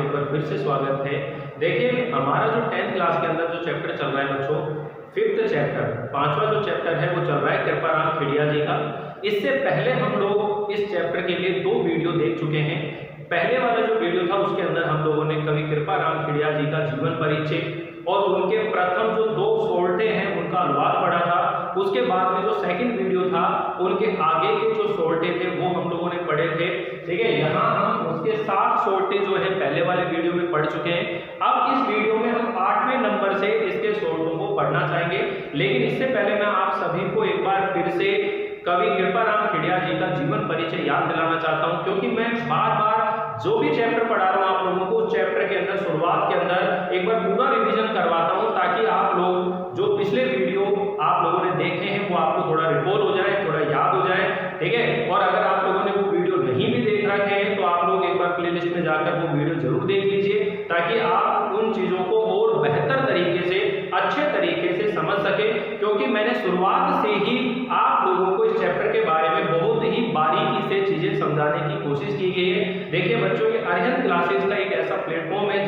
एक बार फिर से स्वागत है। देखिए हमारा जो 10th क्लास के अंदर जो चैप्टर चल रहा है बच्चों, 5th चैप्टर, 5वां जो चैप्टर है वो चल रहा है कृपाराम खेड़िया जी का। इससे पहले हम लोग इस चैप्टर के लिए 2 वीडियो देख चुके हैं। पहले वाला जो वीडियो था उसके अंदर हम लोगों ने कवि कृपाराम खेड़िया जी का जीवन परिचय और उनके प्रथम जो 2 सोल्टे हैं उनका अनुवाद पढ़ा था। उसके बाद में जो सेकंड वीडियो था उनके आगे के जो सोल्टे थे वो हम लोगों ने पढ़े थे। ठीक है, यहाँ हम उसके 7 सोल्टे जो है पहले वाले वीडियो में पढ़ चुके हैं। अब इस वीडियो में हम 8वें नंबर से इसके सोल्टों को पढ़ना चाहेंगे। लेकिन इससे पहले मैं आप सभी को एक बार फिर से कवि कृपाराम खेड़िया जी का जीवन परिचय याद दिलाना चाहता हूं, क्योंकि मैं बार बार जो भी चैप्टर पढ़ा रहा हूं आप लोगों को उस चैप्टर के अंदर शुरुआत के अंदर एक बार पूरा रिवीजन करवाता हूं, ताकि आप लोग जो पिछले वीडियो आप लोगों ने देखे हैं वो आपको थोड़ा रिकॉल हो जाए, थोड़ा याद हो जाए। ठीक है, और अगर आप लोगों ने वो वीडियो नहीं भी देख रखे हैं तो आप लोग एक बार प्लेलिस्ट में जाकर वो वीडियो जरूर देख लीजिए, ताकि आप उन चीजों को और बेहतर तरीके से, अच्छे तरीके से समझ सके। क्योंकि मैंने शुरुआत से ही आप लोगों को इस चैप्टर के बारे में बहुत ही बारीकी से चीजें समझाने की कोशिश की गई है। देखिए बच्चों, ये अरिहंत क्लासेस का एक ऐसा प्लेटफॉर्म है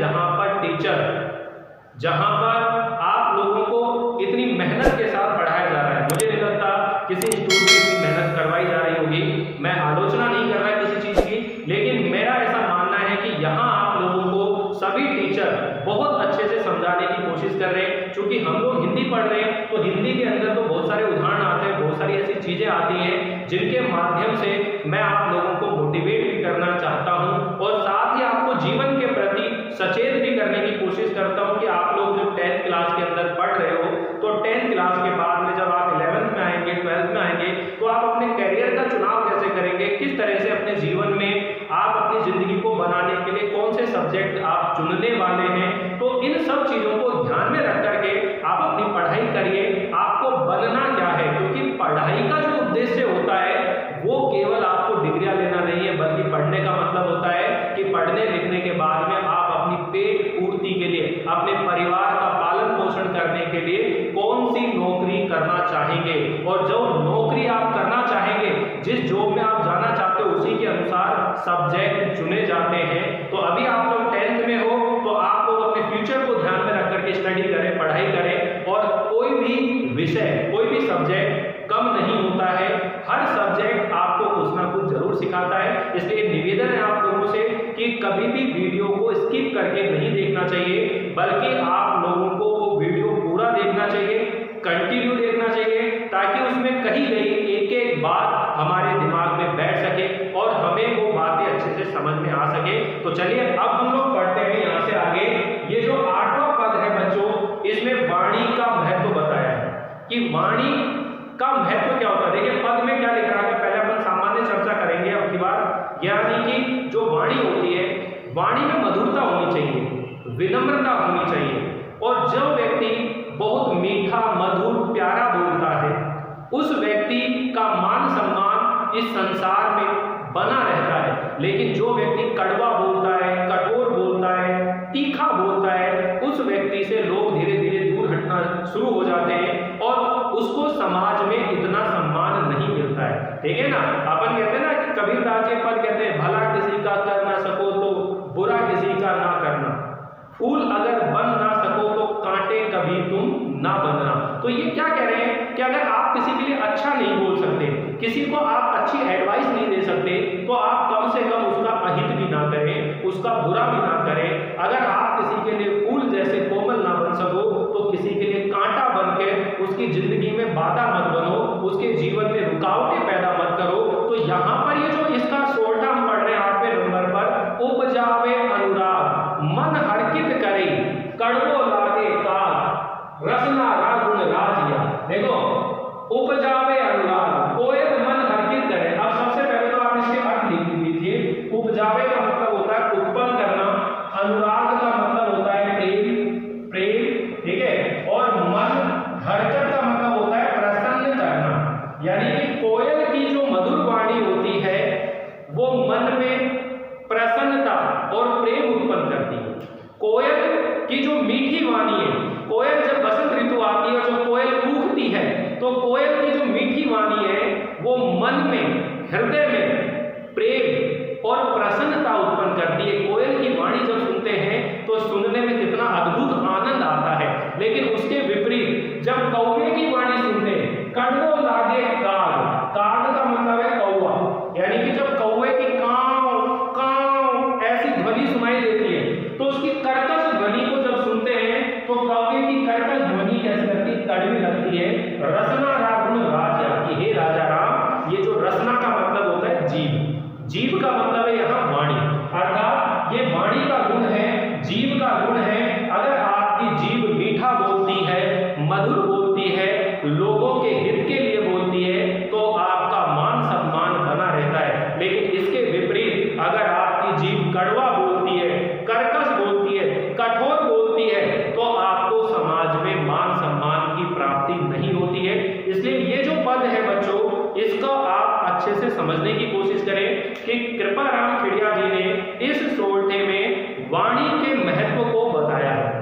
जहां पर आप लोगों को इतनी मेहनत के साथ पढ़ाया जा रहा है। मुझे नहीं लगता किसी स्टूडेंट की इतनी मेहनत करवाई जा रही होगी। मैं आलोचना नहीं कर रहा किसी चीज की, लेकिन मेरा ऐसा मानना है कि यहाँ आप लोगों को सभी टीचर बहुत अच्छे से समझाने की कोशिश कर रहे हैं। क्योंकि हम लोग हिंदी पढ़ रहे हैं तो हिंदी के अंदर तो बहुत सारे उदाहरण आते हैं, बहुत सारी ऐसी चीजें आती हैं जिनके माध्यम से मैं आप लोगों को मोटिवेट भी करना चाहता हूं और साथ ही आपको जीवन के प्रति सचेत भी करने की कोशिश करता हूं कि आप लोग जो 10th क्लास के अंदर पढ़ रहे हो तो 10th क्लास के बाद में जब आप 11th में आएंगे, 12th में आएंगे तो आप अपने करियर का चुनाव कैसे करेंगे, किस तरह से अपने जीवन में आप अपनी जिंदगी को बनाने के लिए कौन से सब्जेक्ट आप चुनने वाले हैं। तो इन सब चीजों को ध्यान में रख करके आप अपनी पढ़ाई करिए। आपको बनना क्या है, क्योंकि पढ़ाई का जो उद्देश्य होता है वो केवल आपको डिग्रियां लेना नहीं है, बल्कि पढ़ने का मतलब होता है कि पढ़ने लिखने के बाद में आप अपनी पेट पूर्ति के लिए, अपने परिवार का पालन पोषण करने के लिए कौन सी नौकरी करना चाहेंगे, और जो नौकरी आप करना चाहेंगे, जिस जॉब में आप जाना चाहते हो उसी के अनुसार सब्जेक्ट चुने जाते हैं। तो अभी आप लोग 10th में हो तो आप लोग अपने फ्यूचर को ध्यान में रख करके स्टडी करें, पढ़ाई करें, और कोई भी विषय, कोई भी सब्जेक्ट कम नहीं होता है। हर सब्जेक्ट आपको कुछ ना कुछ जरूर सिखाता है। इसलिए निवेदन है आप लोगों से कि कभी भी वीडियो को स्किप करके नहीं देखना चाहिए, बल्कि आप लोगों को वो वीडियो पूरा देखना चाहिए, कंटिन्यू देखना चाहिए, ताकि उसमें कही गई एक एक बात हमारे दिमाग में बैठ सके और हमें वो बातें अच्छे से समझ में आ सके। तो चलिए अब हम लोग पढ़ते हैं यहाँ से आगे। ये जो 8वां पद है बच्चों, इसमें वाणी का महत्व बताया है कि वाणी का महत्व क्या होता है। देखिए पद में क्या लिख रहा है, पहले अपन सामान्य चर्चा करेंगे अब की बार। यानी कि जो वाणी होती है, वाणी में मधुरता होनी चाहिए, विनम्रता होनी चाहिए, और जो व्यक्ति बहुत मीठा, मधुर, प्यारा बोलता है उस व्यक्ति का मान सम्मान इस संसार में बना रहता है। लेकिन जो व्यक्ति कड़वा बोलता है, कठोर बोलता है, तीखा बोलता है, उस व्यक्ति से लोग धीरे धीरे दूर हटना शुरू हो जाते हैं और उसको समाज में इतना सम्मान नहीं मिलता है। ठीक है ना, अपन कहते हैं ना कि कबीरदास जी पद कहते हैं, भला किसी का कर ना सको तो बुरा किसी का ना करना, फूल अगर बन ना सको तो कांटे कभी तुम ना बनना। तो ये क्या कह रहे हैं कि अगर आप किसी के लिए अच्छा नहीं बोल सकते, किसी को आप अच्छी एडवाइस नहीं दे सकते, तो आप कम से कम उसका अहित भी ना करें, उसका बुरा भी ना करें। अगर आप किसी के लिए फूल जैसे कोमल ना बन सको तो किसी के लिए कांटा बन के उसकी जिंदगी में बाधा मत बनो, उसके जीवन में रुकावटें पैदा मत करो। तो यहाँ पर ये जो इसका सोल्टा हम पढ़ रहे हैं 8वें नंबर पर, उपजावे अनुराग मन हरकित करे, कड़वो लागे काग रसना रागुण राजिया। देखो, उपजावे अनुराग, कोयल मन हरकित करे। अब सबसे पहले तो आप इसके अर्थ लिख लीजिए। उपजावे का मतलब होता है उत्पन्न करना, अनुराग का मतलब होता है प्रेम, ठीक है, और मन हरकत का मतलब होता है प्रसन्न करना। यानी कि कोयल की जो मधुर वाणी होती है वो मन में प्रसन्नता और प्रेम उत्पन्न करती है। कोयल की जो मीठी वाणी है, कोयल जब बसंत ऋतु आती है और जब कोयल कूकती है तो कोयल की जो मीठी वाणी है वो मन में, हृदय में प्रेम और प्रसन्नता उत्पन्न करती है। कोयल की वाणी जब सुनते लेकिन उसके विपरीत जब कौवे की वाणी सुनते हैं, कड़वो लागे काग, काग का मतलब है कौवा, यानी कि जब कौवे की काव काव ऐसी ध्वनि सुनाई देती है तो उसकी कर्कश ध्वनि को जब सुनते हैं तो कौवे की कर्कश ध्वनि कैसी लगती है, कड़वी लगती है। रसना रागुण राजा, कि हे राजा राम, ये जो रसना का मतलब होता है जीव, जीव का मतलब है यहाँ वाणी, अर्थात ये वाणी का गुण है, जीव का गुण है। अगर आपकी जीव मीठा बोलती है, मधुर बोलती है, लोगों के हित के लिए बोलती है तो आपका मान सम्मान बना रहता है। लेकिन इसके विपरीत अगर आपकी जीव कड़वा बोलती है, कर्कश बोलती है, कठोर बोलती है तो आपको समाज में मान सम्मान की प्राप्ति नहीं होती है। इसलिए ये जो पद है बच्चों, इसको आप अच्छे से समझने की कोशिश करें कि कृपाराम खिड़िया जी ने इस सोलटे में वाणी के महत्व को बताया है।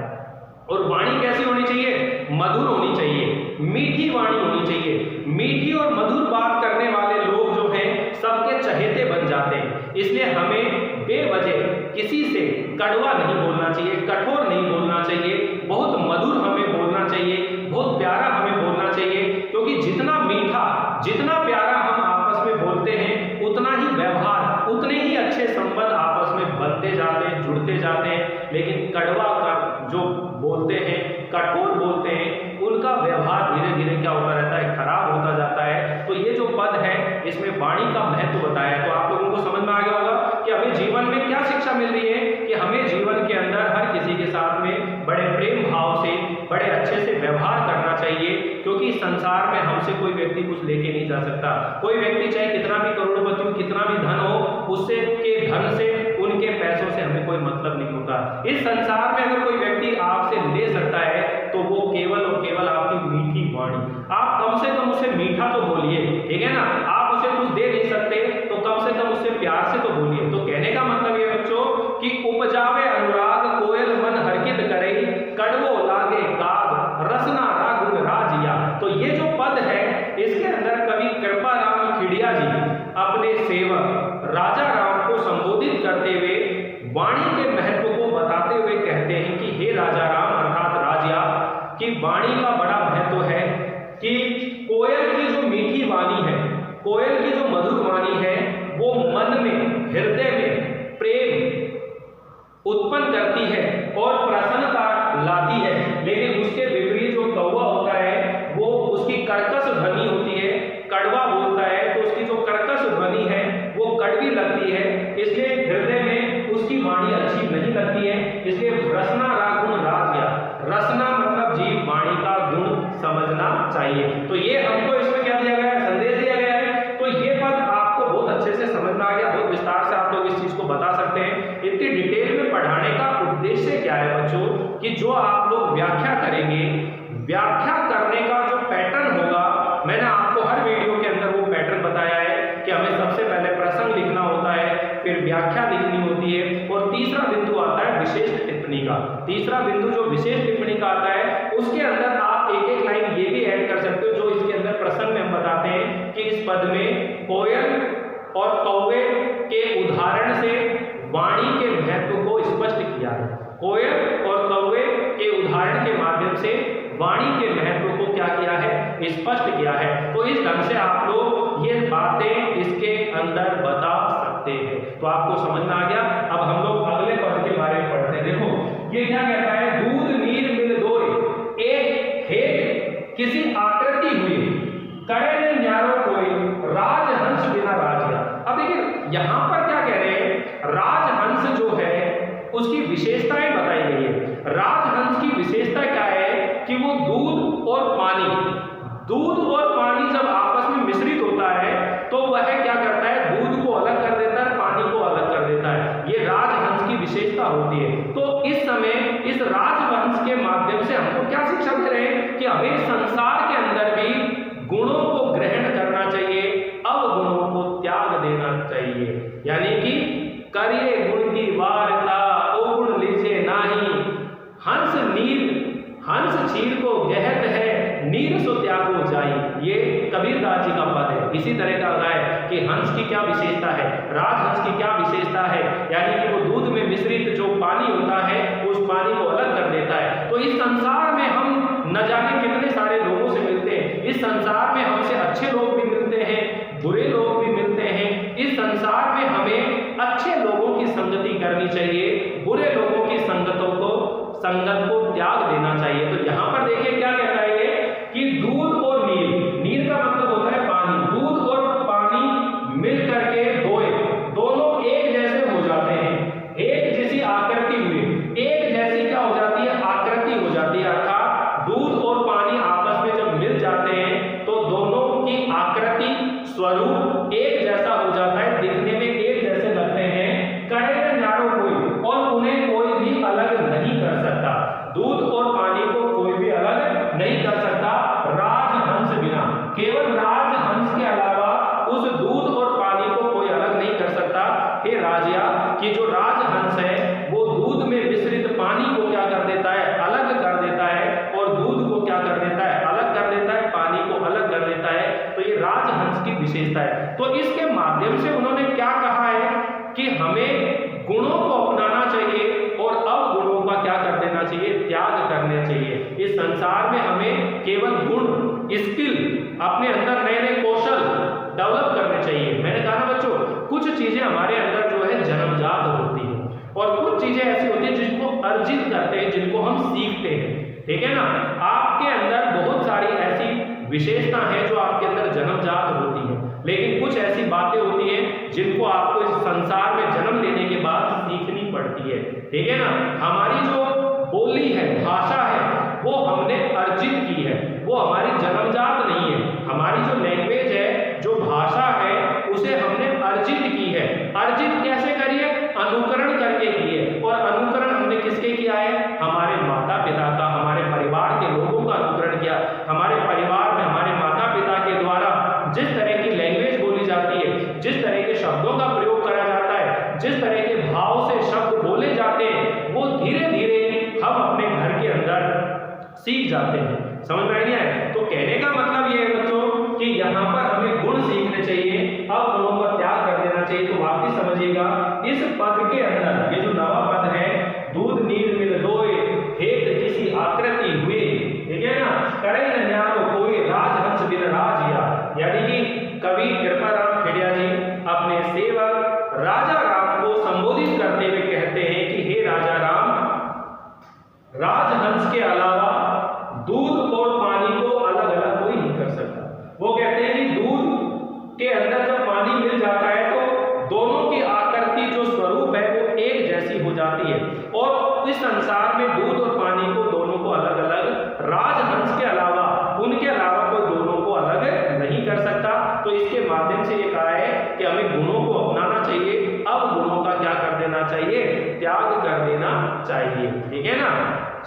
और वाणी कैसी होनी चाहिए, मधुर होनी चाहिए, मीठी वाणी होनी चाहिए। मीठी और मधुर बात करने वाले लोग जो हैं सबके चहेते बन जाते हैं। इसलिए हमें बेवजह किसी से कड़वा नहीं बोलना चाहिए, कठोर नहीं बोलना चाहिए, बहुत मधुर हमें बोलना चाहिए, बहुत प्यारा हमें बोलना चाहिए। क्योंकि जितना मीठा, जितना प्यारा हम आपस में बोलते हैं उतना ही व्यवहार, उतने ही अच्छे संबंध आपस में बनते जाते हैं, जुड़ते जाते हैं। लेकिन कड़वा का जो बोलते हैं, कठोर बोलते हैं, उनका व्यवहार धीरे धीरे क्या होता रहता है, खराब होता जाता है। तो ये जो पद है इसमें वाणी का महत्व बताया है। तो आप लोगों को समझ में आ गया होगा कि हमें जीवन में क्या शिक्षा मिल रही है, कि हमें जीवन के अंदर हर किसी के साथ में बड़े प्रेम भाव से, बड़े अच्छे से व्यवहार करना चाहिए। क्योंकि संसार में हमसे कोई व्यक्ति कुछ लेके नहीं जा सकता। कोई व्यक्ति चाहे कितना भी करोड़पति हो, कितना भी धन हो, उससे के धन से, उनके पैसों से हमें कोई मतलब नहीं होता। इस संसार में अगर कोई व्यक्ति आपसे ले सकता है तो वो केवल और केवल आपकी मीठी वाणी। आप कम से कम उसे मीठा तो बोलिए, ठीक है ना। आप उसे कुछ दे नहीं सकते तो कम से कम उससे प्यार से तो बोलिए। तो कहने का मतलब ये बच्चों कि उपजावे अनुराग कोयल मन हरकित करे, कड़वो लागे काग रसना रागुण राजिया। तो ये जो पद है इसके अंदर कवि कृपाराम खिड़िया जी अपने सेवक राजा राम को संबोधित करते हुए वाणी के महत्व को बताते हुए कहते हैं कि हे राजा राम अर्थात राजा, कि वाणी का बड़ा महत्व है। कि कोयल की जो मीठी वाणी है, कोयल की जो मधुर वाणी है, वो मन में, हृदय में प्रेम उत्पन्न करती है और प्रसन्नता लाती है। लेकिन उसके विपरीत जो कौवा होता है वो उसकी कर्कश ध्वनि होती है, कड़वा बोलता है तो उसकी जो कर्कश ध्वनि है वो कड़वी लगती है। इसलिए हृदय में उसकी वाणी अच्छी नहीं लगती है। इसलिए रसना रागुण राजिया, रसना मतलब जीव वाणी का गुण समझना चाहिए। तो ये हमको इसमें क्या दिया गया है, संदेश दिया गया है। तो ये पद आपको बहुत अच्छे से समझ में आ गया, बहुत विस्तार से आप लोग इस चीज को बता सकते हैं। इतनी डिटेल में पढ़ाने का उद्देश्य क्या है बच्चों, कि जो आप लोग व्याख्या करेंगे, व्याख्या करने का जो पैटर्न होगा, मैंने आपको हर वीडियो के अंदर वो पैटर्न बताया है कि हमें सबसे पहले प्रसंग लिखना होता है, फिर व्याख्या लिखनी होती है, और तीसरा बिंदु आता है विशेष टिप्पणी का। तीसरा बिंदु जो विशेष टिप्पणी का आता है उसके अंदर आप एक एक लाइन ये भी ऐड कर सकते हो, जो इसके अंदर प्रसंग में हम बताते हैं कि इस पद में कोयल और कौवे के उदाहरण से वाणी के महत्व को स्पष्ट किया है। कोयल और कौवे के उदाहरण के माध्यम से वाणी के महत्व को क्या किया है, स्पष्ट किया है। तो इस ढंग से आप लोग ये बातें इसके अंदर बता सकते हैं। तो आपको समझ में आ गया। अब हम लोग अगले पद के बारे में पढ़ते हैं। देखो ये क्या कहता है, दूध नीर मिल दोय एक हेत किसी आकृति हुई, करे ने न्यारो कोई राजहंस बिना राजिया। अब देखिए यहाँ पर क्या कह रहे हैं, राजहंस जो है उसकी विशेषताएं बताई गई है। राजहंस की विशेषता क्या है कि वो दूध और पानी, दूध और पानी जब आपस में मिश्रित होता है तो वह क्या करता है, दूध को अलग कर देता है, पानी को अलग कर देता है। ये राजहंस की विशेषता होती है। तो इस समय इस राजहंस के माध्यम से हमको क्या शिक्षा दे रहे हैं कि हमें संसार के अंदर भी गुणों को ग्रहण करना चाहिए, अवगुणों को त्याग देना चाहिए। यानी कि करिए गुण की वार्ता अवगुण लीजिए नाही, हंस नीर हंस चीर को गहत है, नीर सो त्यागो जाई। ये कबीरदास जी का पद है। इसी तरह का है कि हंस की क्या विशेषता है, राजहंस की क्या विशेषता है, यानी कि वो दूध में मिश्रित जो पानी होता है उस पानी को अलग कर देता है। तो इस संसार में हम इस संसार में हमसे अच्छे लोग भी मिलते हैं, बुरे लोग भी मिलते हैं। इस संसार में हमें अच्छे लोगों की संगति करनी चाहिए, बुरे लोगों की संगत को त्याग देना चाहिए। तो यहाँ पर देखिए क्या कहता है ये कि दूध और नीर, नीर का मतलब होता है पानी, दूध और पानी मिल करके दोनों एक जैसे हो जाते हैं, एक जैसी आकृति हुई, एक जैसी क्या हो जाती है, आकृति हो जाती है। अर्थात दूध और पानी आपस में जब मिल जाते हैं तो दोनों की आकृति स्वरूप एक जैसा हो जाता है, दिखने में एक जैसे लगते हैं। करे न न्यारो कोई, और उन्हें कोई भी अलग नहीं कर सकता। दूध और पानी को कोई भी अलग नहीं कर सकता राजहंस बिना, केवल राजहंस के अलावा उस दूध और पानी को कोई अलग नहीं कर सकता। हे राजिया, कि जो राजहंस है वो दूध में मिश्रित पानी को क्या कर देता है, अलग कर देता है, और दूध को क्या कर देता है, अलग कर देता है, पानी को अलग कर देता है। तो ये राजहंस की विशेषता है। तो इसके माध्यम से उन्होंने क्या कहा है कि हमें गुणों को अपनाना चाहिए और अवगुणों का क्या कर देना चाहिए, त्याग करना चाहिए। इस संसार में हमें केवल गुण, स्किल, अपने अंदर नए नए कौशल डेवलप करने चाहिए। मैंने कहा ना बच्चों, कुछ चीजें हमारे अंदर जो है जन्मजात होती हैं और कुछ चीजें ऐसी होती हैं जिनको अर्जित करते हैं, जिनको हम सीखते हैं। ठीक है ना, आपके अंदर बहुत सारी ऐसी विशेषता है जो आपके अंदर जन्मजात होती है, लेकिन कुछ ऐसी बातें होती हैं जिनको आपको इस संसार में जन्म लेने के बाद सीखनी पड़ती है। ठीक है ना, हमारी जो बोली है, भाषा है, वो हमने अर्जित की है, वो हमारी जन्मजात नहीं है। हमारी जो लैंग्वेज है, जो भाषा है, उसे हमने अर्जित की है। अर्जित कैसे करिए, अनुकरण करके की है। और अनुकरण हमने किसके किया है, हमारे माता पिता का, हमारे परिवार के लोगों का अनुकरण किया। हमारे परिवार में हमारे माता पिता के द्वारा जिस तरह की लैंग्वेज बोली जाती है, जिस तरह के शब्दों का प्रयोग करा जाता है, जिस तरह के भाव से शब्द बोले जाते हैं, वो धीरे धीरे हम अपने घर के अंदर सीख जाते हैं। समझ में नहीं आया? तो कहने का मतलब ये है बच्चों कि यहाँ पर हमें गुण सीखने चाहिए, अब गुणों का त्याग कर देना चाहिए। तो वापिस समझिएगा, इस पद के अंदर ये जो नवा पद है, दूध नीर मिल दोए, हेत किसी आकृति हुए, ठीक है ना, करे न न्यारो कोई राजहंस बिन राजिया। यानी कि कवि कृपाराम खेड़िया जी अपने सेवक राजा राम को संबोधित करते हुए कहते हैं कि हे राजा राम, राजहंस के अलावा दूध और पानी को अलग अलग कोई नहीं कर सकता। वो कहते हैं कि दूध के अंदर जब पानी मिल जाता है तो दोनों की आकृति, जो स्वरूप है, वो एक जैसी हो जाती है। और इस संसार में दूध और पानी को दोनों को अलग अलग राजहंस के अलावा, उनके अलावा कोई दोनों को अलग नहीं कर सकता। तो इसके माध्यम से ये कहा है कि हमें गुणों को अपनाना चाहिए, अब गुणों का क्या कर देना चाहिए, त्याग कर देना चाहिए। ठीक है ना,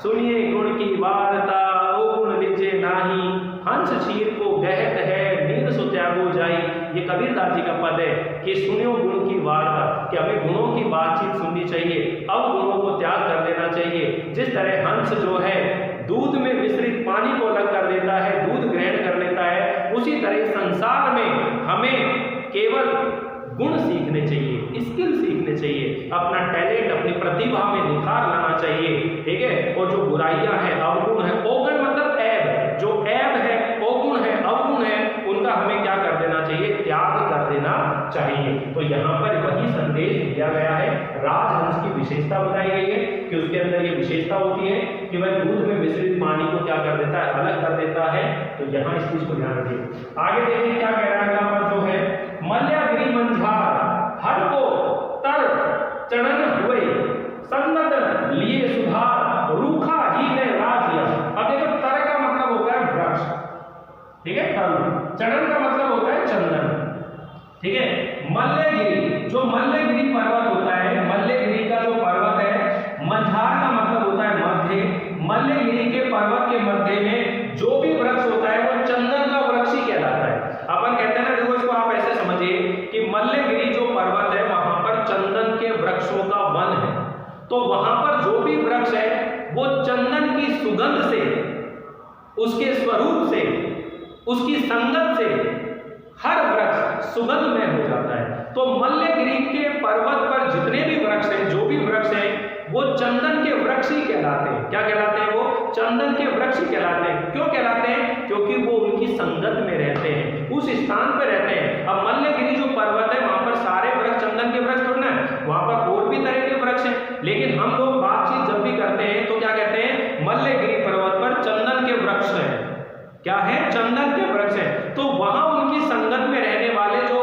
सुनिए गुण की वार्ता, ओ गुण विजय नाही, हंस क्षीर को गहत है, नीर सो त्यागो जाई। ये कबीरदास जी का पद है कि सुनियो गुण की वार्ता, कि हमें गुणों की बातचीत सुननी चाहिए, अब गुणों को त्याग कर देना चाहिए। जिस तरह हंस जो है दूध में मिश्रित पानी को अलग कर देता है, दूध ग्रहण कर लेता है, उसी तरह संसार में हमें केवल गुण सीखने चाहिए, स्किल सीखने चाहिए, अपना टैलेंट, अपनी प्रतिभा में निखार लाना चाहिए। ठीक है, और जो बुराइयां हैं, अवगुण है, अवगुण मतलब ऐब, जो ऐब है, अवगुण है, अवगुण है, उनका हमें क्या कर देना चाहिए, त्याग कर देना चाहिए। तो यहाँ पर वही संदेश दिया गया है। राजहंस की विशेषता बताई गई है कि उसके अंदर ये विशेषता होती है कि वह दूध में मिश्रित पानी को क्या कर देता है, अलग कर देता है। तो यहाँ इस चीज को ध्यान रखिए। आगे देखिए क्या कह रहा है यहाँ पर, जो है मल्यागिरी मंझार हर को तर चढ़न हुए, सन्नत लिए सुधार, रूखा ही ने राजिया। अब देखो, तर का मतलब होता है वृक्ष, ठीक है, चढ़न का मतलब होता है चंदन। ठीक है, मल्यगिरी, जो मल्यगिरी पर्वत होता है, मल्यगिरी का जो पर्वत है, मंझार का मतलब होता है मध्य, मल्यगिरी के पर्वत के मध्य में जो भी वृक्ष होता है वो चंदन का वृक्ष ही कहलाता है। अपन कहते हैं ना, देखो इसको आप ऐसे समझिए कि मल्यगिरी जो पर्वत है, वहां पर चंदन के वृक्षों का वन है। तो वहां पर जो भी वृक्ष है वो चंदन की सुगंध से, उसके स्वरूप से, उसकी संगत से हर वृक्ष सुगंधमय हो जाता है। तो मल्यगिरी के पर्वत पर जितने भी वृक्ष हैं, जो भी वृक्ष हैं, वो चंदन के वृक्ष ही कहलाते हैं। क्या कहलाते हैं? वो चंदन के वृक्ष कहलाते हैं। क्यों कहलाते हैं? क्योंकि वो उनकी संगत में रहते हैं, उस स्थान पर रहते हैं। अब मल्लगिरी जो पर्वत है वहां पर सारे वृक्ष चंदन के वृक्ष थोड़ी ना है, वहां पर और भी तरह के वृक्ष हैं, लेकिन हम लोग बातचीत जब भी करते हैं तो क्या कहते हैं, मल्लगिरी पर्वत पर चंदन के वृक्ष हैं। क्या है? चंदन के वृक्ष हैं। तो वहां उनकी संगत में रहने वाले जो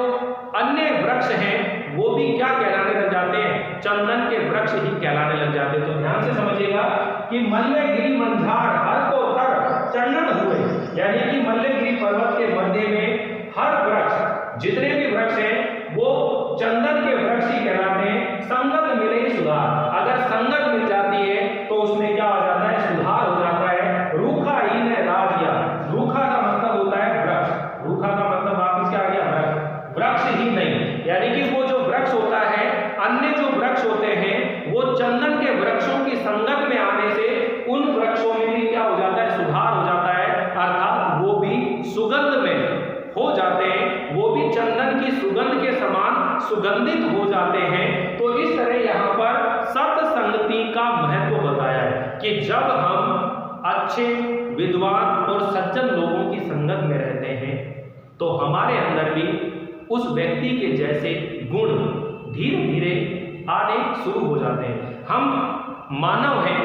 अन्य वृक्ष हैं वो भी क्या कहलाने लग जाते हैं? चंदन के वृक्ष ही कहलाने लग जाते हैं। तो ध्यान से समझिएगा कि मल्लगिरी मंझार हर को तर चंदन हुए, यानी कि मल्लगिरी पर्वत के मध्य में हर वृक्ष, जितने भी वृक्ष हैं वो चंदन के वृक्ष ही कहलाते हैं। संगत मिले सुधार, अगर संगत मिल जाती है तो उसमें क्या हो जाता है? सुधार हो जाता है। रूखा ही ने राजिया, रूखा का मतलब होता है वृक्ष, रूखा का मतलब वापिस क्या आ गया? वृक्ष, वृक्ष ही नहीं, यानी कि वो जो वृक्ष होता है, अन्य जो वृक्ष होते हैं वो चंदन के वृक्षों की संगत में आने से उन वृक्षों में भी क्या हो जाता है? सुधार हो जाता है, अर्थात वो भी सुगंध में हो जाते हैं, वो भी चंदन की सुगंध के समान सुगंधित हो जाते हैं। तो इस तरह यहाँ पर सत्संगति का महत्व बताया है कि जब हम अच्छे विद्वान और सज्जन लोगों की संगत में रहते हैं तो हमारे अंदर भी उस व्यक्ति के जैसे गुण धीरे धीरे आने शुरू हो जाते हैं। हम मानव हैं,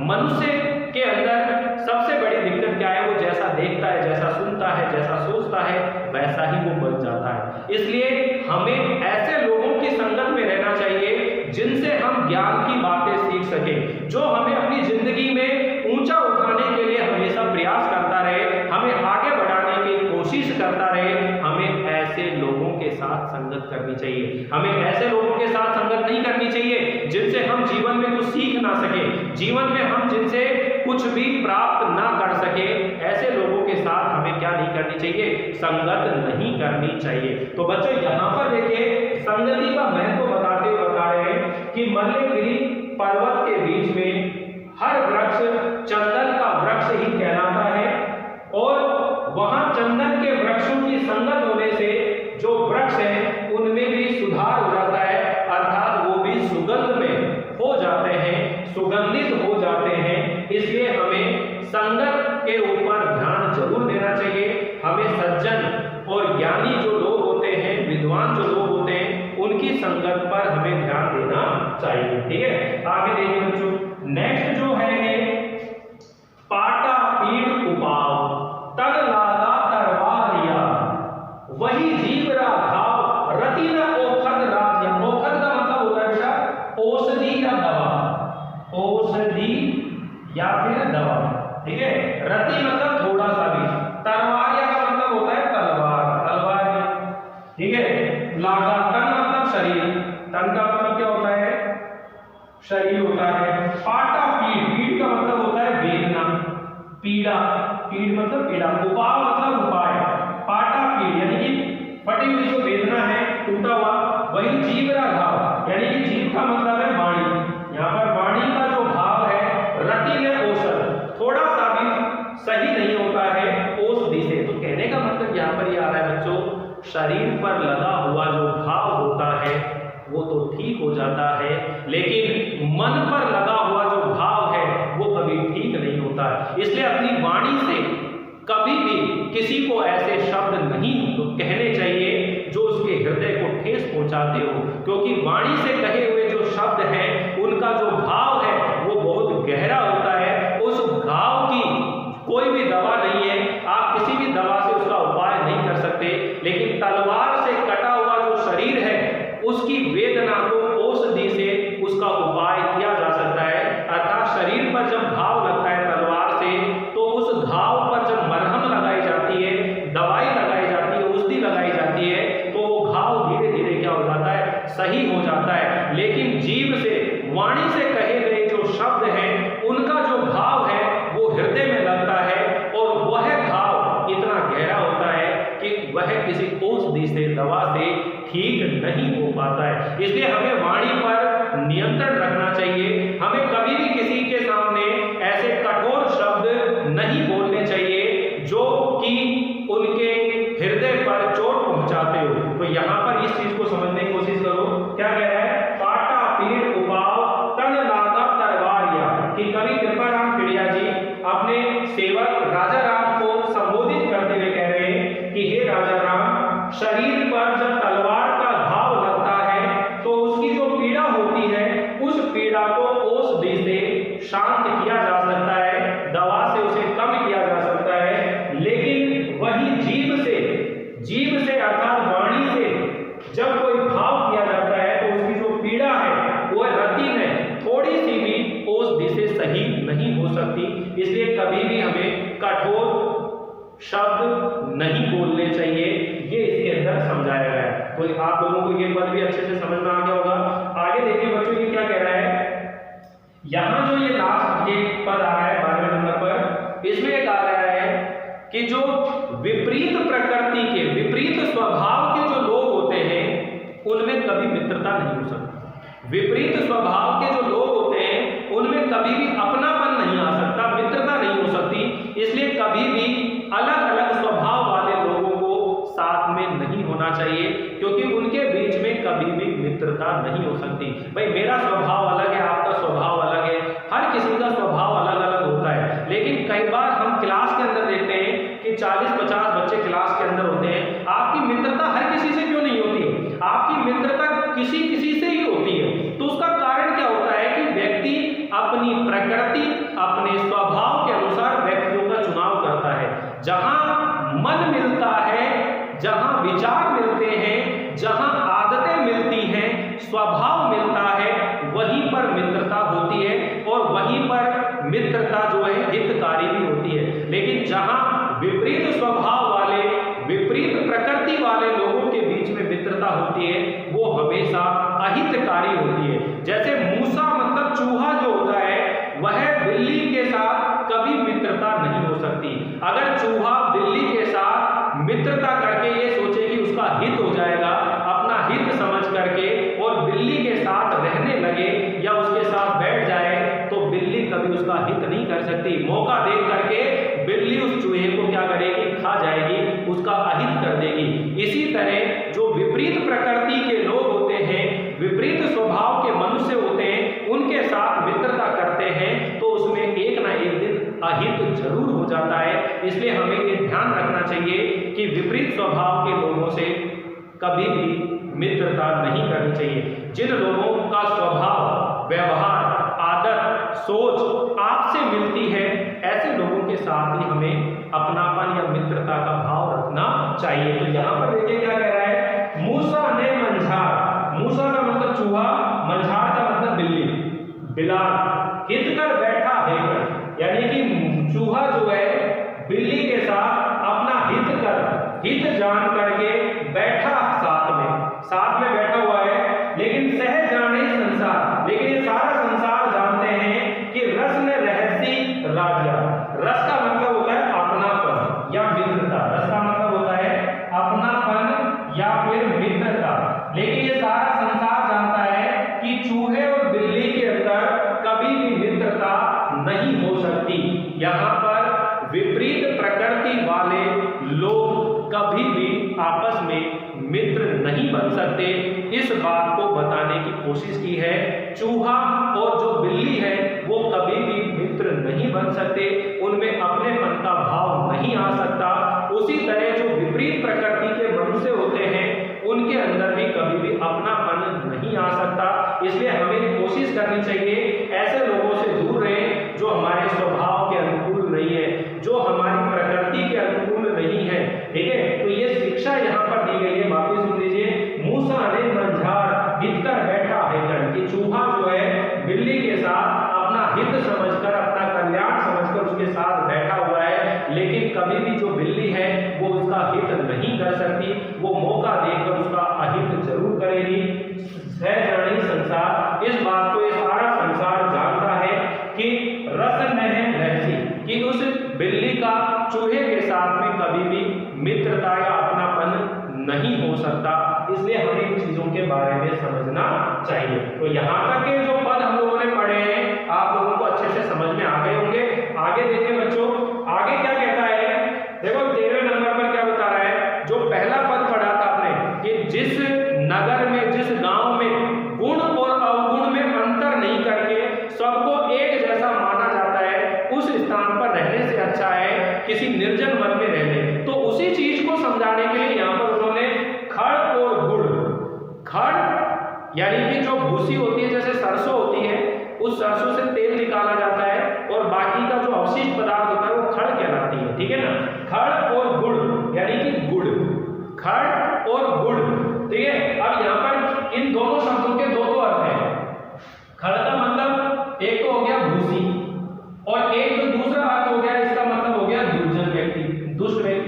मनुष्य के अंदर सबसे बड़ी दिक्कत क्या है? वो जैसा देखता है, जैसा सुनता है, जैसा सोचता है, वैसा ही वो बन जाता है। इसलिए हमें ऐसे लोगों की संगत में रहना चाहिए जिनसे हम ज्ञान की बातें सीख सकें, जो हमें अपनी जिंदगी में ऊंचा उठाने के लिए हमेशा प्रयास करता रहे, हमें आगे बढ़ाने की कोशिश करता रहे। हमें ऐसे लोगों के साथ संगत करनी चाहिए। हमें ऐसे लोगों के साथ संगत नहीं करनी चाहिए जिनसे हम जीवन में कुछ सीख ना सके, जीवन में हम जिनसे कुछ भी प्राप्त ना कर सके। ऐसे लोगों के साथ हमें क्या नहीं करनी चाहिए? संगत नहीं करनी चाहिए। तो बच्चों यहाँ पर देखिए संगति का महत्व बताते हुए बता रहे हैं कि मल्लगिरी पर्वत के बीच में हर वृक्ष चंदन का वृक्ष ही कहलाता है, और वहां चंदन के वृक्षों की संगत होने से जो वृक्ष हैं उनमें भी सुधार हो जाता है, अर्थात वो भी सुगंध में हो जाते हैं, सुगंधित हो जाते हैं। इसलिए हमें संगत के ऊपर ध्यान जरूर देना चाहिए। हमें सज्जन और ज्ञानी जो लोग होते हैं, विद्वान जो लोग होते हैं, उनकी संगत पर हमें ध्यान देना चाहिए। ठीक है, आगे देखिए बच्चों, नेक्स्ट जो है पाटा पीठ उपाव तन लागा तरवारिया वही जीवरा घाव रति न ओखद राजिया। ओखद का मतलब होता है बेटा औषधि या दवा, औषधि या फिर दवा। ठीक है, रति मतलब थोड़ा सा भी, तरवारिया का मतलब होता है तलवार, तलवार। ठीक है, लागा तन मतलब शरीर, तन का मतलब क्या होता है? शरीर होता है। पाटा पीठ, पीठ का मतलब होता है वेदना, पीड़ा, पीड़ मतलब पीड़ा, उपाव मतलब उपाय। पाटा पीड़ यानी कि फटी हुई जो वेदना है, टूटा हुआ, वही जीवरा घाव यानी कि जीव का मतलब है वाणी। यहाँ पर वाणी का जो भाव है रति ने औषध, थोड़ा सा भी सही नहीं होता है औषधि से। तो कहने का मतलब यहाँ पर ये आ रहा है बच्चों, शरीर पर लगा हुआ जो घाव होता है वो तो ठीक हो जाता है, लेकिन मन पर लगा हुआ जो भाव है वो कभी ठीक नहीं होता है। इसलिए अपनी वाणी से कभी भी किसी को ऐसे शब्द नहीं कहने चाहिए जो उसके हृदय को ठेस पहुंचाते हो, क्योंकि वाणी से कहे हुए जो शब्द हैं उनका जो भाव है वो बहुत गहरा होता है। उस घाव की कोई भी दवा नहीं है, आप किसी भी दवा से उसका उपाय नहीं कर सकते, लेकिन तलवार से कटा हुआ जो शरीर है उसकी वेदना को औषधि से उसका उपाय किया जा सकता है। अर्थात शरीर पर जब घाव लगता है तलवार से, तो उस घाव पर जब मरहम लगाई जाती है, दवाई लगाई जाती है, औषधि लगाई जाती है, तो वो घाव धीरे धीरे क्या हो जाता है? सही हो जाता है। लेकिन जीव से, वाणी से कहे गए जो शब्द हैं उनका जो भाव है वो हृदय में लगता है, और वह घाव इतना गहरा होता है कि वह किसी औषधि से, दवा से ठीक नहीं हो पाता है। इसलिए हमें वाणी पर नियंत्रण रखना चाहिए। हमें कभी भी किसी के सामने ऐसे कठोर शब्द नहीं बोलने चाहिए जो कि उनके हृदय पर चोट पहुंचाते हो। तो यहाँ पर इस चीज को समझने की कोशिश करो। क्या कह रहा है? पाटा पीठ उपाव तन लागा तरवारिया, कि कवि कृपाराम खिड़िया जी अपने सेवक राजा राम को संबोधित करते हुए कह रहे हैं शब्द नहीं बोलने चाहिए, ये इसके अंदर समझाया गया है। तो आप लोगों को ये पद भी अच्छे से समझ में आ गया होगा। आगे देखिए बच्चों, ये क्या कह रहा है, यहाँ जो ये लास्ट ये पद आ रहा है 12वें नंबर पर, इसमें एक आ रहा है कि जो विपरीत प्रकृति के, विपरीत स्वभाव के जो लोग होते हैं उनमें कभी मित्रता नहीं हो सकती। विपरीत स्वभाव के जो लोग होते हैं उनमें कभी भी अपनापन नहीं आ सकता, मित्रता नहीं हो सकती। इसलिए कभी भी अलग अलग स्वभाव वाले लोगों को साथ में नहीं होना चाहिए, क्योंकि उनके बीच में कभी भी मित्रता नहीं हो सकती। भाई मेरा स्वभाव अलग है, आपका स्वभाव अलग है, हर किसी का स्वभाव अलग अलग होता है। लेकिन कई बार हम क्लास के अंदर देखते हैं कि 40-50 बच्चे क्लास के अंदर होते हैं, आपकी मित्रता हर किसी से क्यों नहीं होती है? आपकी मित्रता किसी किसी से ही होती है। तो उसका कारण क्या होता है कि व्यक्ति अपनी प्रकृति, अपने स्वभाव के अनुसार व्यक्तियों का चुनाव करता है। जहां मन मिलता है, जहां विचार मिलते हैं, जहां आदतें मिलती हैं, स्वभाव मिलता है, वहीं पर मित्रता होती है और वहीं पर मित्रता जो है हितकारी भी होती है। लेकिन जहां विपरीत स्वभाव वाले, विपरीत प्रकृति वाले लोगों के बीच में मित्रता होती है, वो हमेशा अहितकारी होती है। जैसे मूसा मतलब चूहा जो होता है, वह बिल्ली के साथ कभी मित्रता नहीं हो सकती। अगर चूहा बिल्ली के साथ मित्रता करके ये सोचे कि उसका हित हो जाएगा, अपना हित समझ करके और बिल्ली के साथ रहने लगे या उसके साथ बैठ जाए, तो बिल्ली कभी उसका हित नहीं कर सकती। मौका देख करके बिल्ली उस चूहे को क्या करेगी, खा जाएगी, उसका अहित कर देगी। इसी तरह जो विपरीत प्रकृति के लोग होते हैं, विपरीत स्वभाव के मनुष्य होते हैं, उनके साथ मित्रता करते हैं तो उसमें एक ना एक दिन अहित जरूर हो जाता है। इसलिए हमें ये ध्यान रखना चाहिए कि विपरीत स्वभाव के लोगों से कभी भी मित्रता नहीं करनी चाहिए। जिन लोगों का स्वभाव, व्यवहार, आदत, सोच आपसे मिलती है, ऐसे लोगों के साथ ही हमें अपनापन या मित्रता का भाव रखना चाहिए। तो यहाँ पर देखिए क्या कह रहा है, मूसा ने मंझार, मूसा का मतलब चूहा, मंझार का मतलब बिल्ली, बिलाल हित कर बैठा है, यानी कि चूहा जो है बिल्ली के साथ अपना हित जान करके बैठा, साथ में बैठा हुआ है। लेकिन सह जाने संसार, लेकिन ये सारा संसार जानते हैं कि रस ने रहसी राजा। रस का मतलब होता है अपनापन या मित्रता, रस का मतलब होता है अपनापन या फिर मित्रता। लेकिन ये सारा संसार जानता है कि चूहे और बिल्ली के अंदर कभी भी मित्रता नहीं हो सकती। यहाँ पर विपरीत प्रकृति वाले लोग कभी भी आपस में मित्र नहीं बन सकते। इस बात को बताने की कोशिश की है। चूहा और जो बिल्ली है वो कभी भी मित्र नहीं बन सकते, उनमें अपनेपन का भाव नहीं आ सकता। उसी तरह जो विपरीत प्रकृति के मनुष्य होते हैं उनके अंदर भी कभी भी अपनापन नहीं आ सकता। इसलिए हमें कोशिश करनी चाहिए ऐसे लोगों से दूर रहें जो हमारे स्वभाव के अनुकूल नहीं है, जो हमारी प्रकृति के अनुकूल नहीं है। ठीक है, तो ये शिक्षा यहाँ पर दी गई है। वापिस सुन लीजिए, मूसा ने मंझार हित कर बैठा है, कि चूहा जो है बिल्ली के साथ अपना हित समझकर, अपना कल्याण समझकर उसके साथ बैठा हुआ है। लेकिन कभी भी जो बिल्ली है वो उसका हित नहीं कर सकती, वो मौका देकर उसका अहित जरूर करेगी। सह जानी संसार, इस बात को ये सारा संसार जानता है कि रस में रहसी, कि उस बिल्ली का चूहे के साथ में कभी भी मित्रता या अपनापन नहीं हो सकता। इसलिए हमें इन चीजों के बारे में समझना चाहिए। तो यहाँ तक के जो पद हम लोगों ने पढ़े हैं आप लोगों को अच्छे से समझ में आ गए होंगे। आगे देखिए बच्चों, आगे क्या कहता है, देखो 13वें नंबर पर क्या बता रहा है। जो पहला पद पढ़ा था आपने कि जिस नगर में, जिस गांव में गुण और अवगुण में अंतर नहीं करके सबको एक जैसा माना जाता है, उस स्थान पर रहने से अच्छा है किसी निर्जन वन में रहने। तो उसी चीज को समझाने के लिए यहाँ पर उन्होंने खड़ और गुड़, खड़ यानी कि जो भूसी होती है, जैसे सरसों होती है, उस सरसों से तेल निकाला जाता है और बाकी का जो अवशिष्ट पदार्थ होता है वो खड़ कहलाती है। ठीक है ना, खड़ और गुड़ यानी कि गुड़, खड़ और गुड़। ठीक है, अब यहाँ पर इन दोनों शब्दों के दो अर्थ हैं। खड़ का मतलब एक तो हो गया भूसी और एक जो दूसरा अर्थ हो गया, इसका मतलब हो गया दुर्जन व्यक्ति, दुष्ट व्यक्ति।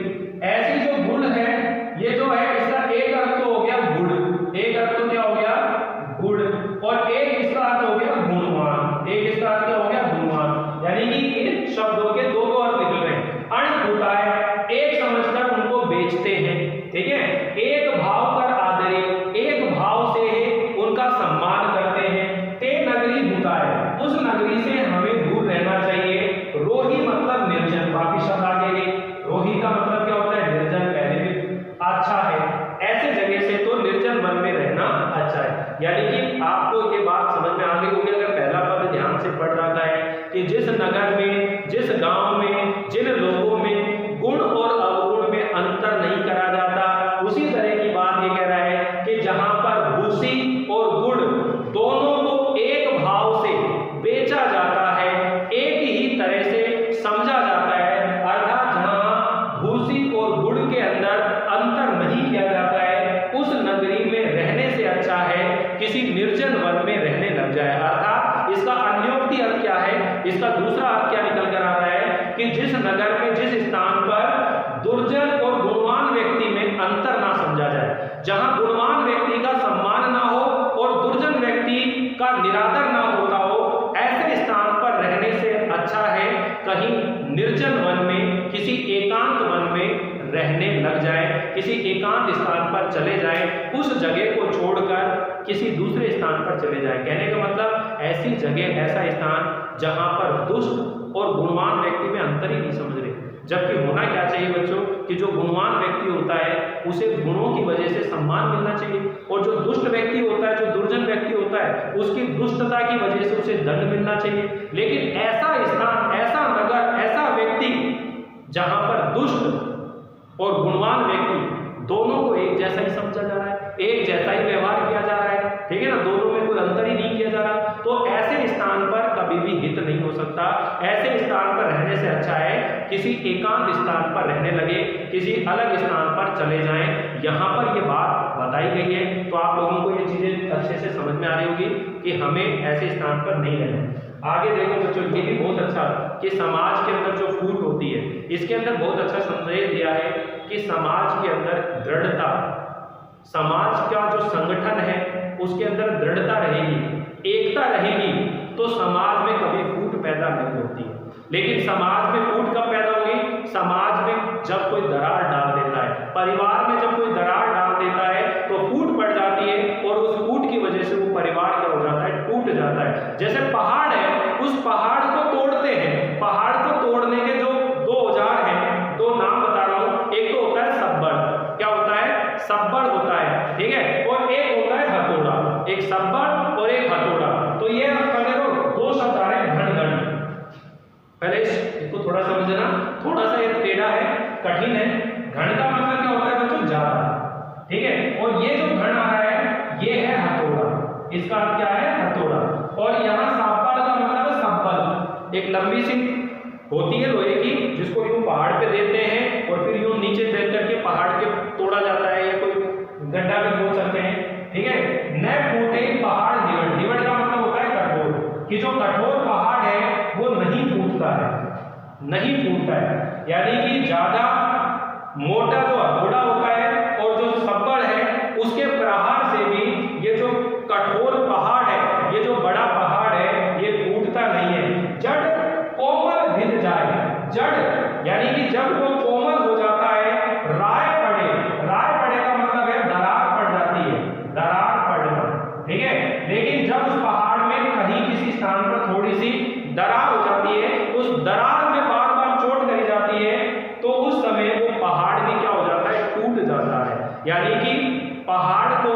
भूसी और गुड़ के अंदर अंतर नहीं किया जाता है, उस नगरी में रहने से अच्छा है किसी निर्जन वन में रहने लग जाए। अर्थात इसका अन्योक्ति अर्थ क्या है, इसका दूसरा अर्थ क्या निकल कर आ रहा है कि जिस नगर में, जिस स्थान पर दुर्जन और गुणवान व्यक्ति में अंतर ना समझा जाए, जहां गुणवान व्यक्ति का सम्मान ना हो और दुर्जन व्यक्ति का निरादर ना होता हो, ऐसे स्थान पर रहने से अच्छा है कहीं निर्जन वन में, किसी एकांत वन में रहने लग जाए, किसी एकांत स्थान पर चले जाए, उस जगह को छोड़कर किसी दूसरे स्थान पर चले जाए। कहने का मतलब ऐसी जगह, ऐसा स्थान जहां पर दुष्ट और गुणवान व्यक्ति में अंतर ही नहीं समझ रहे। जबकि होना क्या चाहिए बच्चों कि जो गुणवान व्यक्ति होता है उसे गुणों की वजह से सम्मान मिलना चाहिए, और जो दुष्ट व्यक्ति होता है, जो दुर्जन व्यक्ति होता है, उसकी दुष्टता की वजह से उसे दंड मिलना चाहिए। लेकिन ऐसा स्थान, ऐसा नगर, ऐसा व्यक्ति जहां पर दुष्ट और गुणवान व्यक्ति दोनों को एक जैसा ही समझा जा रहा है, एक जैसा ही व्यवहार किया जा रहा है, ठीक है ना, दोनों में कोई अंतर ही नहीं किया जा रहा, तो ऐसे स्थान पर कभी भी हित नहीं हो सकता। ऐसे स्थान पर रहने से अच्छा है किसी एकांत स्थान पर रहने लगे, किसी अलग स्थान पर चले जाएं। यहाँ पर ये बात बताई गई है, तो आप लोगों को ये चीजें अच्छे से समझ में आ रही होगी कि हमें ऐसे स्थान पर नहीं रहना। आगे देखो बच्चों, ये भी बहुत अच्छा कि समाज के अंदर जो फूट होती है, इसके अंदर बहुत अच्छा संदेश दिया है कि समाज के अंदर दृढ़ता, समाज का जो संगठन है उसके अंदर दृढ़ता रहेगी, एकता रहेगी, तो समाज में कभी फूट पैदा नहीं होती है। लेकिन समाज में फूट कब पैदा होगी? समाज में जब कोई दरार डाल देता है, परिवार में जब कोई दरार डाल देता है तो फूट पड़ जाती है, और उस फूट की वजह से वो परिवार क्या हो जाता है, टूट जाता है। जैसे पहाड़ है, उस पहाड़ को तोड़ते हैं, पहाड़ को तोड़ने के जो दो औजार हैं, दो नाम बता रहा हूं, एक तो होता है सब्बड़, क्या होता है, सब्बड़ होता है, ठीक है, और एक होता है हथौड़ा, एक सब्बड़ और एक हथौड़ा। तो ये दो शब्द आ रहे हैं, घन घन। पहले इसको थोड़ा समझना, थोड़ा सा ये टेढ़ा है, कठिन है। घन का मतलब क्या होता है बच्चों, ज्यादा, ठीक है, और ये जो घन आ रहा है ये है हथौड़ा, इसका अर्थ क्या है, हथौड़ा। और यहाँ सब्बड़ का मतलब है सब्बल, एक लंबी सी होती है लोहे की, जिसको यूं पहाड़ पे देते हैं और फिर यूं नीचे दे करके पहाड़ के तोड़ा जाता है, या कोई गड्ढा भी बोल सकते हैं, ठीक है। न फूटे पहाड़ निवड़, निवड़ का मतलब होता है कठोर, कि जो कठोर पहाड़ है वो नहीं फूटता है, नहीं फूटता है, यानी कि ज्यादा मोटा जो हथौड़ा होता है और जो सब्बड़ है उसके प्रहार से भी ये जो कठोर पहाड़ है, ये जो बड़ा पहाड़ है, ये फूटता नहीं है। जड़ कोमल भिद जाए, जड़ यानी कि जब वो कोमल हो जाता है, राय पड़े, राय पड़े का मतलब है दरार पड़ जाती है, दरार पड़ना, ठीक है। लेकिन जब उस पहाड़ में कहीं किसी स्थान पर थोड़ी सी दरार हो जाती है, उस दरार में बार बार चोट करी जाती है, तो उस समय वो पहाड़ भी क्या हो जाता है, टूट जाता है। यानी कि पहाड़ को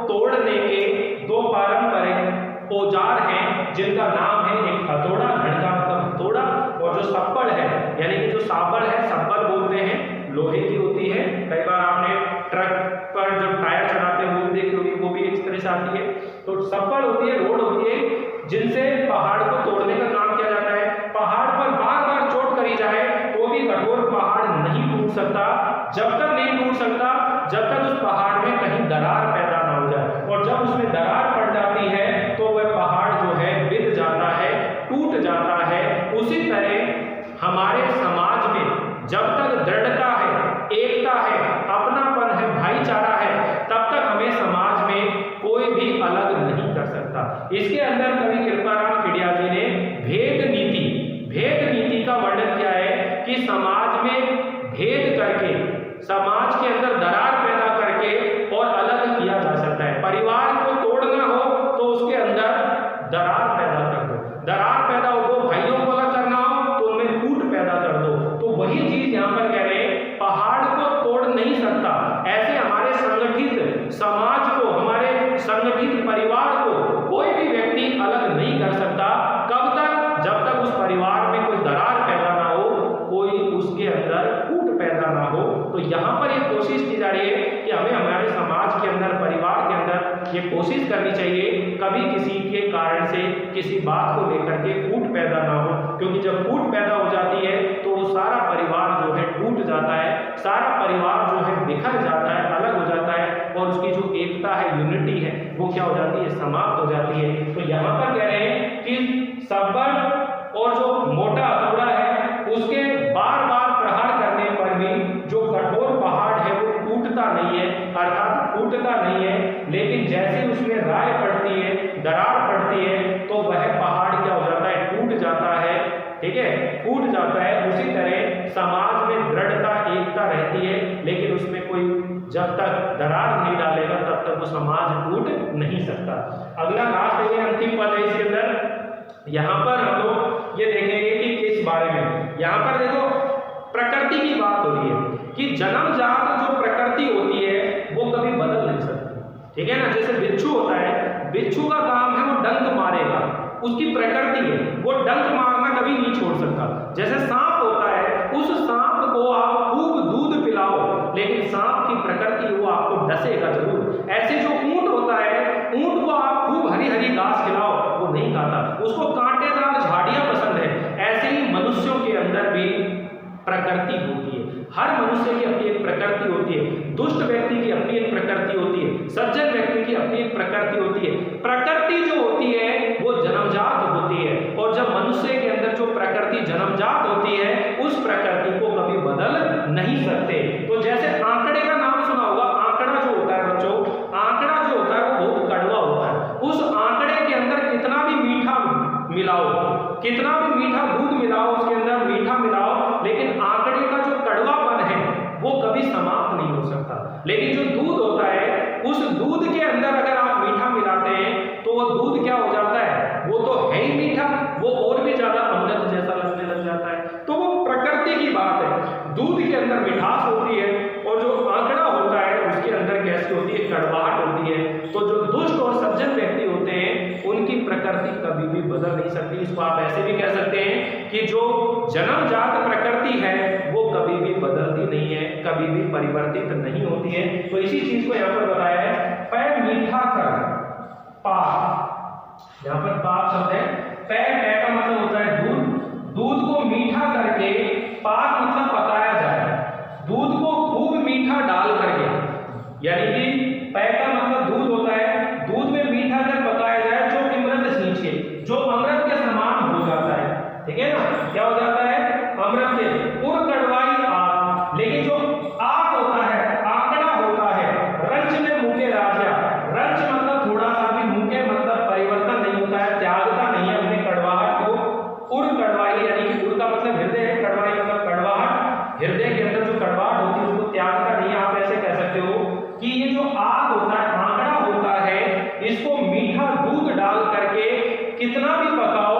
तोड़ने के दो पारंपरिक औजार हैं, जिनका नाम है एक हथौड़ा, घन का मतलब हथौड़ा, और जो सब्बड़ है, यानी कि जो साबड़ है, सब्बड़ बोलते हैं, लोहे की होती है। कई बार आपने ट्रक पर जब टायर चढ़ाते हैं वो भी देखी होगी, वो भी इस तरह से आती है। तो सब्बड़ होती है, रोड होती है, जिनसे पहाड़ को तोड़ने का काम किया जाता है। पहाड़ पर बार बार चोट करी जाए तो भी कठोर पहाड़ नहीं टूट सकता। जब तक नहीं टूट सकता जब तक उस पहाड़ में कहीं दरार पैदा ना हो जाए, और जब उसमें दरार पड़ जाती है तो वह पहाड़ जो है बिध जाता है, टूट जाता है। उसी तरह हमारे समाज में जब तक दृढ़ता है, एकता है, अपनापन है, भाईचारा है, तब तक हमें समाज में कोई भी अलग नहीं कर सकता। इसके अंदर कवि कृपाराम खिड़िया जी ने भेद नीति, भेद नीति का वर्णन किया है कि समाज में भेद करके, समाज के अंदर दरार पैदा करके और अलग किया जा सकता है। परिवार को तोड़ना हो तो उसके अंदर दरार पैदा कर दो, दरार पैदा हो, दो भाइयों को अलग करना हो तो उनमें फूट पैदा कर दो। तो वही चीज यहाँ पर कह रहे हैं, पहाड़ को तोड़ नहीं सकता। ऐसे हमारे संगठित समाज को, हमारे संगठित परिवार को कोई भी व्यक्ति अलग नहीं कर सकता। कब तक? जब तक उस परिवार में कोई दरार पैदा ना हो, कोई उसके अंदर फूट पैदा ना हो। तो यहाँ पर ये कोशिश की जा रही है कि हमें हमारे समाज के अंदर, परिवार के अंदर ये कोशिश करनी चाहिए कभी किसी के कारण से किसी बात को लेकर के फूट पैदा ना हो, क्योंकि जब फूट पैदा हो जाती है तो सारा परिवार जो है टूट जाता है, सारा परिवार जो है बिखर जाता है, अलग हो जाता है, और उसकी जो एकता है, यूनिटी है, वो क्या हो जाती है, समाप्त हो जाती है। तो यहाँ पर कह रहे हैं कि सबल और जो मोटा हथौड़ा है उसके बार बार प्रहार करने पर भी जो कठोर पहाड़ है वो टूटता नहीं है, अर्थात टूटता नहीं है, लेकिन जैसे उसमें राय पड़ती है, दरार पड़ती है, तो वह पहाड़ क्या हो जाता है, टूट जाता है, ठीक है, टूट जाता है। उसी तरह समाज में दृढ़ता, एकता रहती है, लेकिन उसमें कोई जब तक दरार नहीं डालेगा तब तक वो समाज टूट नहीं सकता। अगला लास्ट है, अंतिम पद है इसके अंदर, यहाँ पर हम लोग ये देखेंगे कि इस बारे में, यहाँ पर देखो प्रकृति की बात हो रही है कि जन्मजात जो प्रकृति होती है वो कभी बदल नहीं सकती, ठीक है ना। जैसे बिच्छू होता है, बिच्छू का काम है वो डंक मारेगा, उसकी प्रकृति है, वो डंक मारना कभी नहीं छोड़ सकता। जैसे सांप होता है, उस सांप को आप खूब दूध पिलाओ, लेकिन सांप की प्रकृति वो आपको डसेगा जरूर। ऐसे जो ऊंट होता है, ऊंट को आप खूब हरी हरी घास खिलाओ, वो नहीं खाता, उसको कांटेदार झाड़ियां पसंद है। ऐसे ही मनुष्यों के अंदर भी प्रकृति होती है, हर मनुष्य की अपनी एक प्रकृति होती है, दुष्ट व्यक्ति की अपनी एक प्रकृति होती है, सज्जन व्यक्ति की अपनी एक प्रकृति होती है। प्रकृति जो होती है वो जन्मजात होती है, और जब मनुष्य के अंदर जो प्रकृति जन्मजात होती है उस प्रकृति को कभी बदल नहीं सकते। तो जैसे आंकड़े का नाम सुना होगा, आंकड़ा जो होता है बच्चों, आंकड़ा जो होता है वो बहुत कड़वा होता है। उस आंकड़े के अंदर कितना भी मीठा मिलाओ, कितना भी मीठा दूध मिलाओ, उसके अंदर मीठा मिलाओ, लेकिन आंकड़े का जो कड़वापन है वो कभी समाप्त नहीं हो सकता। लेकिन जो दूध होता है, उस दूध के अंदर अगर आप मीठा मिलाते हैं तो वो दूध क्या हो जाता है, वो तो है ही मीठा, वो और भी ज्यादा अमृत जैसा लगने लग जाता है। तो वो प्रकृति की बात है, दूध के अंदर मिठास होती है, और जो आंकड़ा होता है उसके अंदर कैसी होती है, कड़वाहट होती है। तो जो दुष्ट और सज्जन व्यक्ति होते हैं उनकी प्रकृति कभी भी बदल नहीं सकती। इसको आप ऐसे भी कह सकते हैं कि जो जन्मजात प्रकृति है वो कभी भी बदलती नहीं है, कभी भी परिवर्तित नहीं होती है। तो इसी चीज को यहाँ पर बताया है, पै मीठा कर पाक, यहाँ पर पाक शब्द है, पै का मतलब होता है दूध, दूध को मीठा करके, पाक मतलब पकाया जाए, दूध को खूब मीठा डाल करके, यानी कि पै का मतलब दूध होता है, दूध में मीठा कर पकाया जाए, जो अमृत सींचे, जो अमृत के समान हो जाता है, ठीक है ना, क्या हो जाता है, अमृत के उर कड़वाई आग। लेकिन जो आग होता है, आंकड़ा होता है, रंच में मुके राजा, रंच मतलब थोड़ा सा भी, मुके मतलब परिवर्तन नहीं होता है, त्यागता नहीं है अपने कड़वाहट को। उर कड़वाई यानी कि उर का मतलब हृदय है, कड़वाई मतलब कड़वाहट, हृदय के अंदर जो कड़वाहट होती है उसको त्यागता नहीं है। आप ऐसे कह सकते हो कि ये जो आग होता है, आंकड़ा होता है, इसको मीठा दूध डाल करके कितना भी पकाओ,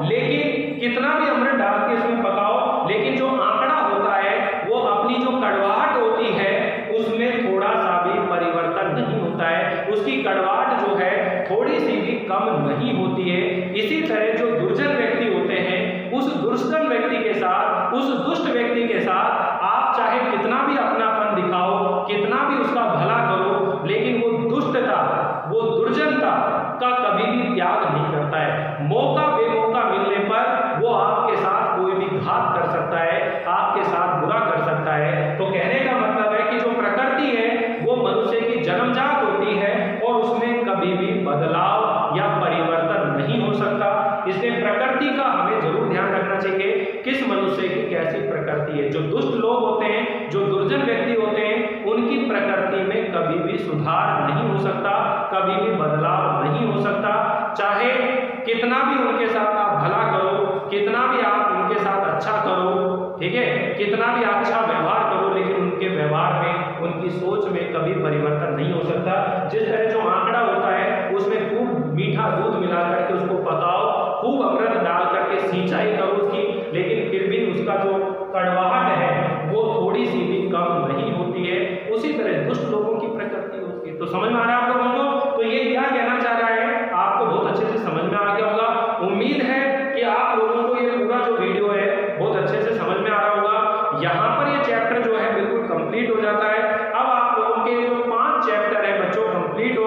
लेकिन कितना भी अमृत डाल के इसमें पकाओ, लेकिन जो आंकड़ा होता है वो अपनी जो कड़वाहट होती है उसमें थोड़ा सा भी परिवर्तन नहीं होता है, उसकी कड़वाहट जो है थोड़ी सी भी कम नहीं होती है। इसी तरह जो दुर्जन व्यक्ति होते हैं, उस दुष्टन व्यक्ति के साथ, उस दुष्ट व्यक्ति के साथ आप चाहे कितना भी अपनापन दिखाओ, कितना भी उसका भला करो, लेकिन वो दुष्टता, वो दुर्जनता का कभी भी त्याग नहीं करता है। मौका बेमौका मिलने पर वो आपके साथ कोई भी घात कर सकता है, आपके साथ बुरा कर सकता है। तो कहने का मतलब है कि जो प्रकृति है वो मनुष्य की जन्मजात होती है और उसमें कभी भी बदलाव या परिवर्तन नहीं हो सकता। इसलिए प्रकृति का हमें जरूर ध्यान रखना चाहिए, किस मनुष्य की कैसी प्रकृति है। जो दुष्ट लोग होते हैं, जो दुर्जन व्यक्ति होते हैं, उनकी प्रकृति में कभी भी सुधार नहीं हो सकता, कभी भी बदलाव नहीं हो सकता। चाहे कितना भी उनके साथ आप भला करो, कितना भी आप उनके साथ अच्छा करो, ठीक है, कितना भी अच्छा व्यवहार करो, लेकिन उनके व्यवहार में, उनकी सोच में कभी परिवर्तन नहीं हो सकता। जिस तरह जो आंकड़ा होता है उसमें खूब मीठा दूध मिला करके उसको पकाओ, खूब अमृत डाल करके सिंचाई करो उसकी, लेकिन फिर भी उसका जो कड़वाहट है वो थोड़ी सी भी कम नहीं होती है। उसी तरह दुष्ट लोगों की प्रकृति होती है। तो समझ में आ रहा है आप लोगों को? तो ये क्या कहना चाह रहा है, आपको बहुत अच्छे से समझ में आ गया होगा। उम्मीद है कि आप लोगों को ये पूरा जो वीडियो है बहुत अच्छे से समझ में आ रहा होगा। यहाँ पर ये चैप्टर जो है बिल्कुल कंप्लीट हो जाता है। अब आप लोगों के जो 5 चैप्टर है बच्चों कंप्लीट हो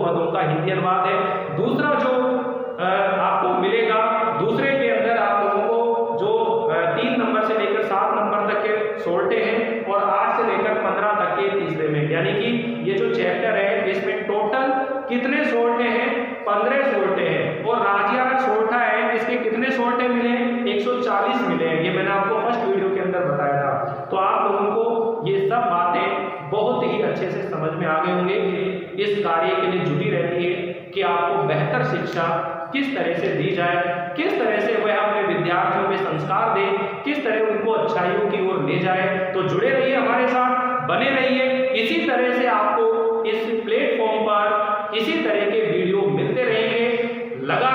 पदों का हिंदी अनुवाद है। दूसरा जो आपको मिलेगा, दूसरे के अंदर आप लोगों को जो 3 नंबर से लेकर 7 नंबर तक के सोल्टे हैं और 8 से लेकर 15 तक के तीसरे में, यानी कि ये जो चैप्टर है इसमें टोटल कितने सोल्टे हैं? 15 सोल्टे हैं। और राजियारा सोल्टा है, इसके कितने सोल्टे मिले? 140 मिले हैं। ये मैंने आपको फर्स्ट वीडियो के अंदर बताया था। तो आप लोगों को ये सब बातें बहुत ही अच्छे से समझ में आ गए होंगे। इस कार्य के लिए जुड़ी रहती है कि आपको बेहतर शिक्षा किस तरह से दी जाए, किस तरह से वह अपने विद्यार्थियों में संस्कार दे, किस तरह उनको अच्छाइयों की ओर ले जाए। तो जुड़े रहिए हमारे साथ, बने रहिए। इसी तरह से आपको इस प्लेटफॉर्म पर इसी तरह के वीडियो मिलते रहेंगे। लगा